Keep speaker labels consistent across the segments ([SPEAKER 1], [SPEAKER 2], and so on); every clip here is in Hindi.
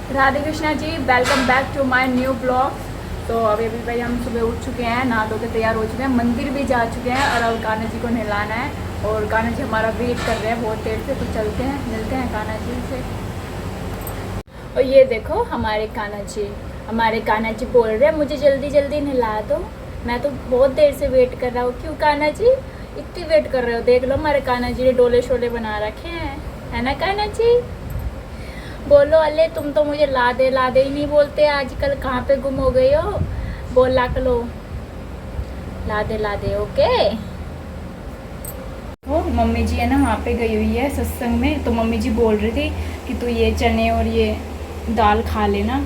[SPEAKER 1] Radhe Krishna ji, welcome back to my new blog. तो अभी भाई हम सुबह उठ चुके हैं, नहा धो के तैयार हो चुके हैं, मंदिर भी जा चुके हैं और अब कान्हा जी को नहलाना है और कान्हा जी हमारा वेट कर रहे हैं बहुत देर से। तो चलते हैं, मिलते हैं कान्हा जी से। और ये देखो हमारे कान्हा जी बोल रहे हैं मुझे जल्दी जल्दी नहला दो। मैं तो बहुत देर से वेट कर रहा हूँ। क्यों कान्हा जी इतनी वेट कर रहे हो? देख लो हमारे कान्हा जी ने डोले शोले बना रखे हैं, है ना कान्हा जी? बोलो अले, तुम तो मुझे लादे ही नहीं बोलते आजकल, कहाँ पे गुम हो गई हो? बोला करो लादे ओके। वो मम्मी जी है ना वहाँ पे गई हुई है सत्संग में, तो मम्मी जी बोल रही थी कि तू ये चने और ये दाल खा लेना।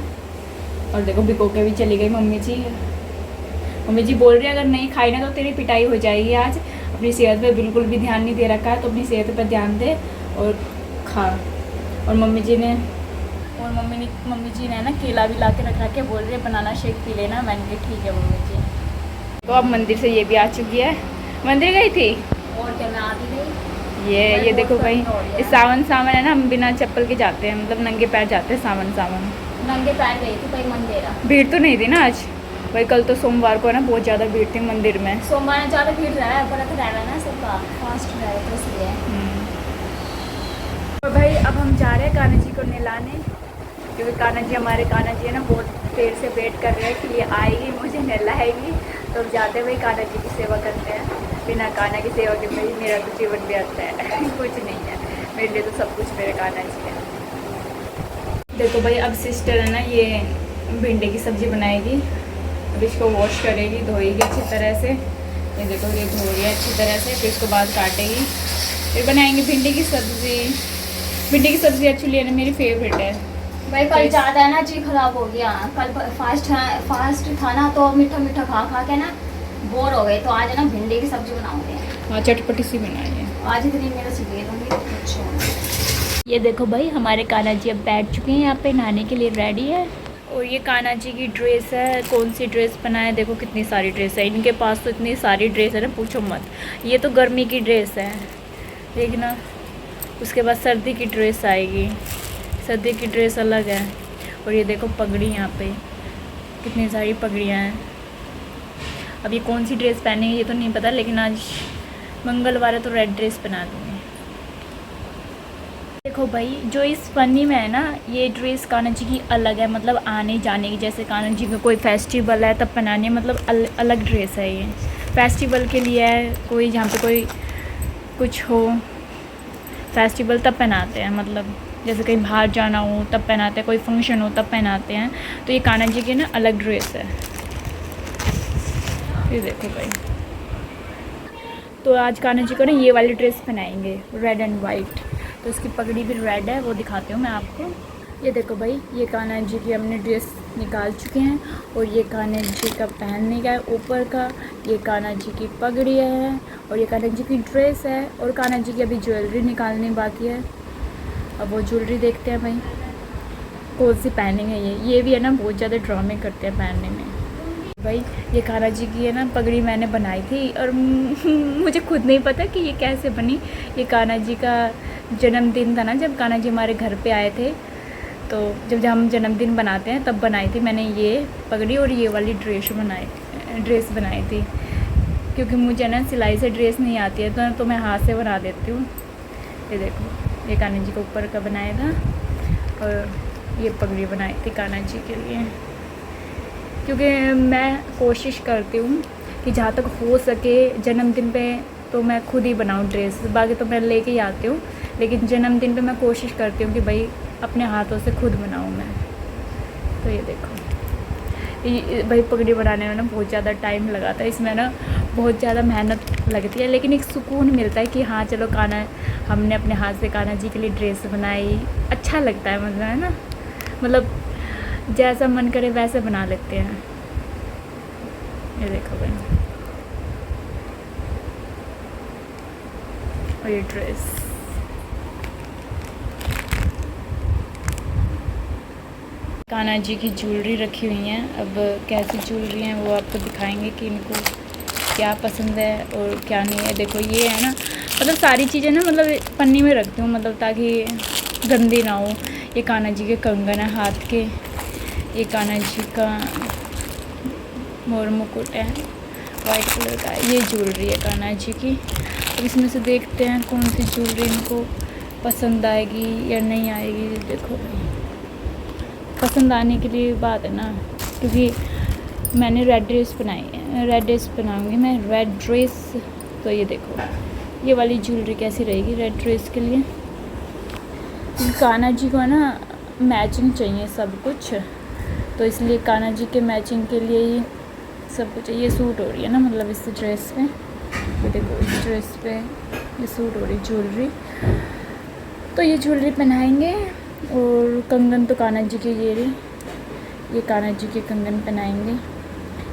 [SPEAKER 1] और देखो भिगो के भी चली गई मम्मी जी। मम्मी जी बोल रही है अगर नहीं खाई ना तो तेरी पिटाई हो जाएगी आज। अपनी सेहत पे बिल्कुल भी ध्यान नहीं दे रखा है, तो अपनी सेहत पर ध्यान दे और खा। और मम्मी जी ने ना केला भी ला के रखा के बोल रही है बनाना शेक पी लेना। मैंने कहा ठीक है मम्मी जी। तो अब मंदिर से ये भी आ चुकी है। मंदिर गई थी
[SPEAKER 2] और क्या, मैं आती नहीं।
[SPEAKER 1] ये देखो भाई, इस सावन है ना, हम बिना चप्पल के जाते हैं, मतलब नंगे पैर जाते हैं सावन।
[SPEAKER 2] नंगे पैर गई थी भाई मंदिर।
[SPEAKER 1] भीड़ तो नहीं थी ना आज भाई? कल तो सोमवार को ना बहुत ज़्यादा भीड़ थी मंदिर में।
[SPEAKER 2] सोमवार में ज़्यादा भीड़ रहा है, व्रत रह रहा है ना सबका, फास्ट रहा है तो इसलिए।
[SPEAKER 1] और भाई अब हम जा रहे हैं कान्हा जी को नहलाने, क्योंकि कान्हा जी है ना बहुत देर से वेट कर रहे हैं कि ये आएगी मुझे नहलाएगी। तो अब जाते भाई कान्हा जी की सेवा करते हैं। बिना कान्हा की सेवा के भाई मेरा तो जीवन व्यर्थ है कुछ नहीं है मेरे लिए, तो सब कुछ मेरे कान्हा जी है। देखो भाई अब सिस्टर है ना ये भिंडी की सब्ज़ी बनाएगी। अब इसको वॉश करेगी, धोएगी अच्छी तरह से। ये देखो ये धो रही है अच्छी तरह से, फिर इसको बाद काटेगी, फिर बनाएंगे भिंडी की सब्ज़ी। भिंडी की सब्ज़ी एक्चुअली है ना मेरी फेवरेट है
[SPEAKER 2] भाई कल ज़्यादा है ना, जी खराब हो गया। कल फास्ट था ना, तो मीठा मीठा खा के ना बोर हो गए। तो आज ना भिंडी की सब्जी बनाऊंगे।
[SPEAKER 1] हाँ चटपटी सी बनाई है
[SPEAKER 2] आज इतनी मेरा सीखे दूँगी। अच्छा,
[SPEAKER 1] ये देखो भाई हमारे कान्हा जी अब बैठ चुके हैं यहाँ पे, नहाने के लिए रेडी है। और ये कान्हा जी की ड्रेस है। कौन सी ड्रेस बनाए? देखो कितनी सारी ड्रेस है इनके पास, तो इतनी सारी ड्रेस है ना पूछो मत। ये तो गर्मी की ड्रेस है देखना, उसके बाद सर्दी की ड्रेस आएगी, सर्दी की ड्रेस अलग है। और ये देखो पगड़ी, यहाँ पे कितनी सारी पगड़ियाँ हैं। अब ये कौन सी ड्रेस पहनेंगे ये तो नहीं पता, लेकिन आज मंगलवार है तो रेड ड्रेस बना दूँगी। देखो भाई जो इस फनी में है ना, ये ड्रेस कान्हा जी की अलग है, मतलब आने जाने की। जैसे कान्हा जी का कोई फेस्टिवल है तब पहनाने, मतलब अलग ड्रेस है ये। फेस्टिवल के लिए है, कोई जहाँ पे कोई कुछ हो फेस्टिवल तब पहनाते हैं, मतलब जैसे कहीं बाहर जाना हो तब पहनाते हैं, कोई फंक्शन हो तब पहनाते हैं। तो ये कान्हा जी की ना अलग ड्रेस है। ये देखो भाई, तो आज कान्हा जी को ना ये वाली ड्रेस पहनाएंगे, रेड एंड वाइट। तो इसकी पगड़ी भी रेड है, वो दिखाती हूँ मैं आपको। ये देखो भाई, ये कान्हा जी की हमने ड्रेस निकाल चुके हैं। और ये कान्हा जी का पहनने का है ऊपर का, ये कान्हा जी की पगड़ी है और ये कान्हा जी की ड्रेस है। और कान्हा जी की अभी ज्वेलरी निकालनी बाकी है, अब वो ज्वेलरी देखते हैं भाई कौन सी पहनेंगे। ये भी है ना बहुत ज़्यादा ड्रामे करते हैं पहनने में। भाई ये कान्हा जी की है ना पगड़ी मैंने बनाई थी, और मुझे खुद नहीं पता कि ये कैसे बनी। ये कान्हा जी का जन्मदिन था ना, जब कान्हा जी हमारे घर पे आए थे, तो जब हम जन्मदिन बनाते हैं तब बनाई थी मैंने ये पगड़ी और ये वाली ड्रेस बनाई थी। क्योंकि मुझे ना सिलाई से ड्रेस नहीं आती है, तो मैं हाथ से बना देती हूँ। ये देखो ये कान्हा जी को ऊपर का बनाया था और ये पगड़ी बनाई थी कान्हा जी के लिए। क्योंकि मैं कोशिश करती हूँ कि जहाँ तक हो सके जन्मदिन पे तो मैं खुद ही बनाऊँ ड्रेस, बाकी तो मैं लेके ही आती हूँ, लेकिन जन्मदिन पे मैं कोशिश करती हूँ कि भाई अपने हाथों से खुद बनाऊँ मैं। तो ये देखो भाई पगड़ी बनाने में ना बहुत ज़्यादा टाइम लगा था, इसमें ना बहुत ज़्यादा मेहनत लगती है, लेकिन एक सुकून मिलता है कि हाँ चलो हमने अपने हाथ से कान्हा जी के लिए ड्रेस बनाई, अच्छा लगता है, मतलब है ना, मतलब जैसा मन करे वैसे बना लेते हैं। ये देखो भाई, और ये ड्रेस कान्हा जी की ज्वेलरी रखी हुई हैं। अब कैसी ज्वेलरी हैं वो आपको दिखाएंगे कि इनको क्या पसंद है और क्या नहीं है। देखो ये है ना, मतलब सारी चीज़ें ना मतलब पन्नी में रखती हूँ, मतलब ताकि गंदी ना हो। ये कान्हा जी के कंगन है हाथ के, ये कान्हा जी का मोर मुकुट है वाइट कलर का। ये ज्वेलरी है कान्हा जी की। अब इसमें से देखते हैं कौन सी ज्वेलरी इनको पसंद आएगी या नहीं आएगी। देखो भाई, पसंद आने के लिए बात है ना, क्योंकि मैंने रेड ड्रेस बनाई है, रेड ड्रेस बनाऊंगी मैं, रेड ड्रेस। तो ये देखो ये वाली ज्वेलरी कैसी रहेगी रेड ड्रेस के लिए। कान्हा जी को ना मैचिंग चाहिए सब कुछ, तो इसलिए कान्हा जी के मैचिंग के लिए ही सब कुछ। ये सूट हो रही है ना, मतलब इस ड्रेस पे, तो देखो इस ड्रेस पे ये सूट हो रही ज्वेलरी, तो ये ज्वेलरी पहनाएंगे। और कंगन तो कान्हा जी के ये कान्हा जी के कंगन पहनाएंगे,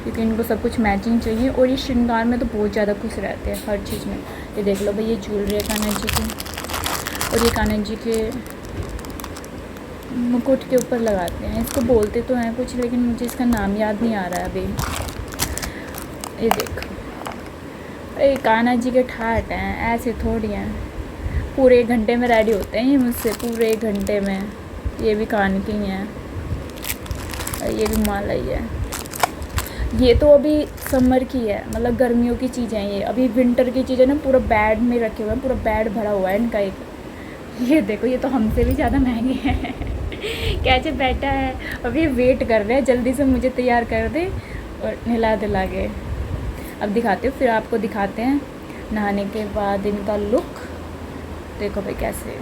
[SPEAKER 1] क्योंकि इनको सब कुछ मैचिंग चाहिए। और ये श्रृंगार में तो बहुत ज़्यादा खुश रहते हैं हर चीज़ में। ये देख लो भाई, ये ज्वेलरी है कान्हा जी की, और ये कान्हा जी के मुकुट के ऊपर लगाते हैं। इसको बोलते तो हैं कुछ, लेकिन मुझे इसका नाम याद नहीं आ रहा है अभी। ये देखो, अरे कान्हा जी के ठाट हैं, ऐसे थोड़ी हैं। पूरे 1 घंटे में रेडी होते हैं ये मुझसे, पूरे 1 घंटे में। ये भी कान की ही हैं, ये भी माला ही है। ये तो अभी समर की है, मतलब गर्मियों की चीज़ें हैं ये। अभी विंटर की चीज़ें ना पूरा बैड में रखे हुए हैं, पूरा बैड भरा हुआ है इनका एक। ये देखो, ये तो हमसे भी ज़्यादा महंगे हैं। कैसे बैठा है, अभी वेट कर रहे हैं जल्दी से मुझे तैयार कर दे और नहला दिला के। अब दिखाते हो, फिर आपको दिखाते हैं नहाने के बाद इनका लुक। देखो भाई कैसे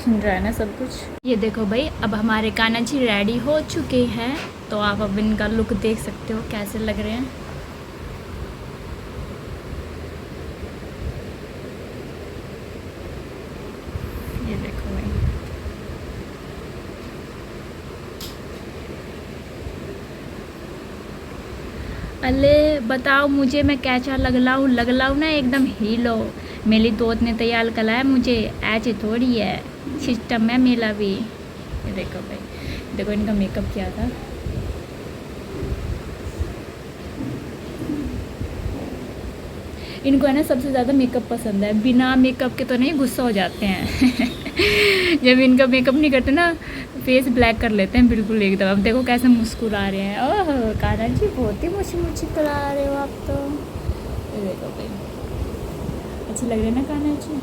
[SPEAKER 1] सुन रहा है ना सब कुछ। ये देखो भाई, अब हमारे कान्हा जी रेडी हो चुके हैं, तो आप अब इनका लुक देख सकते हो कैसे लग रहे हैं। ये देखो भाई, अले बताओ मुझे मैं कैसा लगलाऊँ ना एकदम हीलो। मेरी दोस्त ने तैयार कराया मुझे, ऐसे थोड़ी है, सिस्टम है मेरा भी। ये देखो भाई, देखो इनका मेकअप किया था। इनको है ना सबसे ज़्यादा मेकअप पसंद है, बिना मेकअप के तो नहीं गुस्सा हो जाते हैं। जब इनका मेकअप नहीं करते ना, फेस ब्लैक कर लेते हैं बिल्कुल एकदम। अब देखो कैसे मुस्कुरा रहे हैं। ओह कान्हा जी, बहुत ही मुझी करा रहे हो आप तो। ये देखो भाई, अच्छी लग रही है ना कान्हा जी,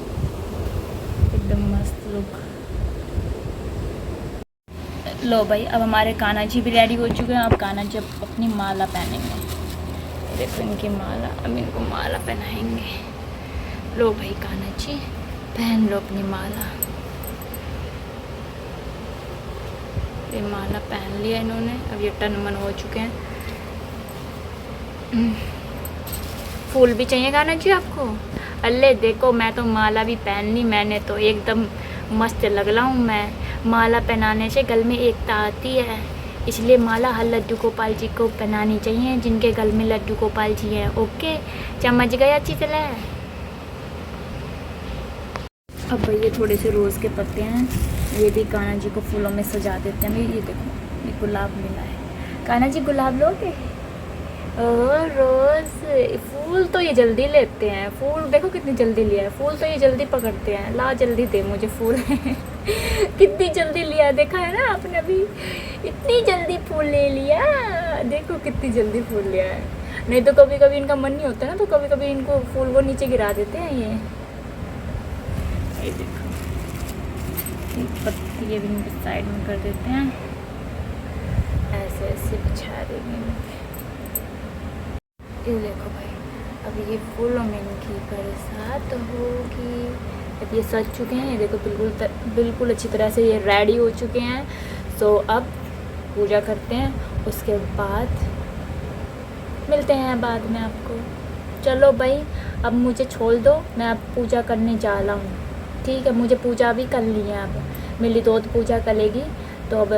[SPEAKER 1] एकदम मस्त लुक। लो भाई, अब हमारे कान्हा जी भी रेडी हो चुके हैं। अब कान्हा जी अपनी माला पहनेंगे। देखो इनकी माला, अब इनको माला पहनाएंगे। लो भाई कान्हा जी, पहन लो अपनी माला। ये माला पहन लिया इन्होंने, अब ये तन मन हो चुके हैं। फूल भी चाहिए कान्हा जी आपको? अल्ले देखो, मैं तो माला भी पहन ली, मैंने तो एकदम मस्त लग रहा हूँ मैं। माला पहनाने से गल में एकता आती है, इसलिए माला हर लड्डू गोपाल जी को पहनानी चाहिए जिनके गल में लड्डू गोपाल जी हैं। ओके, समझ गए अच्छी तरह? अब भाई ये थोड़े से रोज़ के पत्ते हैं, ये भी कान्हा जी को फूलों में सजा देते हैं। ये देखो, ये गुलाब मिला है। कान्हा जी गुलाब लोगे? और रोज़ फूल तो ये जल्दी लेते हैं। फूल देखो कितनी जल्दी लिया है, फूल तो ये जल्दी पकड़ते हैं। ला जल्दी दे मुझे फूल। कितनी जल्दी लिया, देखा है ना आपने, अभी इतनी जल्दी फूल ले लिया। देखो कितनी जल्दी फूल लिया है। नहीं तो कभी कभी इनका मन नहीं होता ना, तो कभी कभी इनको फूल वो नीचे गिरा देते हैं। ये देखो, एक पत्ती ये भी इनके साइड में कर देते हैं, ऐसे ऐसे बिछा देंगे। ये देखो भाई, अब ये फूलों में इनकी बरसात होगी। अब ये सज चुके हैं, ये देखो बिल्कुल अच्छी तरह से ये रेडी हो चुके हैं। सो अब पूजा करते हैं, उसके बाद मिलते हैं बाद में आपको। चलो भाई, अब मुझे छोड़ दो, मैं अब पूजा करने जा रहा हूँ। ठीक है, मुझे पूजा भी कर ली है, अब मेरी दोस्त पूजा करेगी, तो अब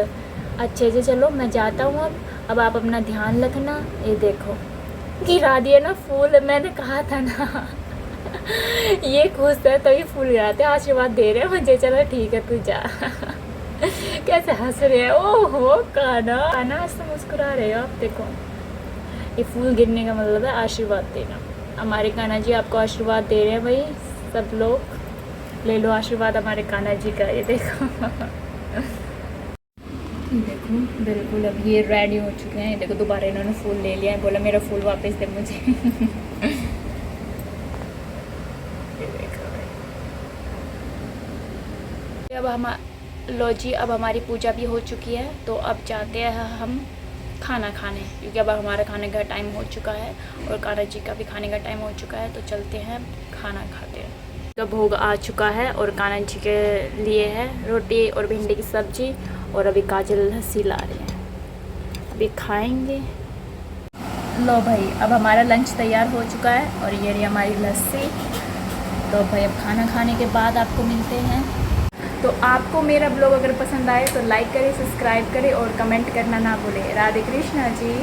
[SPEAKER 1] अच्छे से चलो मैं जाता हूँ। अब आप अपना ध्यान रखना। ये देखो गिरा दिया ना फूल, मैंने कहा था ना। ये खुश है तो ये फूल गिराते, आशीर्वाद दे रहे हैं मुझे। चलो ठीक है, तू जा। कैसे हंस रहे हैं। ओहो कान्हा, आज तो मुस्कुरा रहे हो आप। देखो ये फूल गिरने का मतलब है आशीर्वाद देना। हमारे कान्हा जी आपको आशीर्वाद दे रहे हैं भाई। सब लोग ले लो आशीर्वाद हमारे कान्हा जी का। ये देखो। देखो बिल्कुल अब ये रेडी हो चुके हैं। देखो दोबारा इन्होंने फूल ले लिया है, बोला मेरा फूल वापस दे मुझे। ये देखो भाई। अब हम लो जी, अब हमारी पूजा भी हो चुकी है, तो अब जाते हैं हम खाना खाने, क्योंकि अब हमारा खाने का टाइम हो चुका है और कान्हा जी का भी खाने का टाइम हो चुका है। तो चलते हैं खाना खाते हैं। तो भोग आ चुका है और कान्हा जी के लिए है रोटी और भिंडी की सब्जी, और अभी काजल लस्सी ला रहे हैं, अभी खाएंगे। लो भाई, अब हमारा लंच तैयार हो चुका है और ये रही हमारी लस्सी। तो भाई अब खाना खाने के बाद आपको मिलते हैं। तो आपको मेरा ब्लॉग अगर पसंद आए तो लाइक करें, सब्सक्राइब करें और कमेंट करना ना भूलें। राधे कृष्णा जी।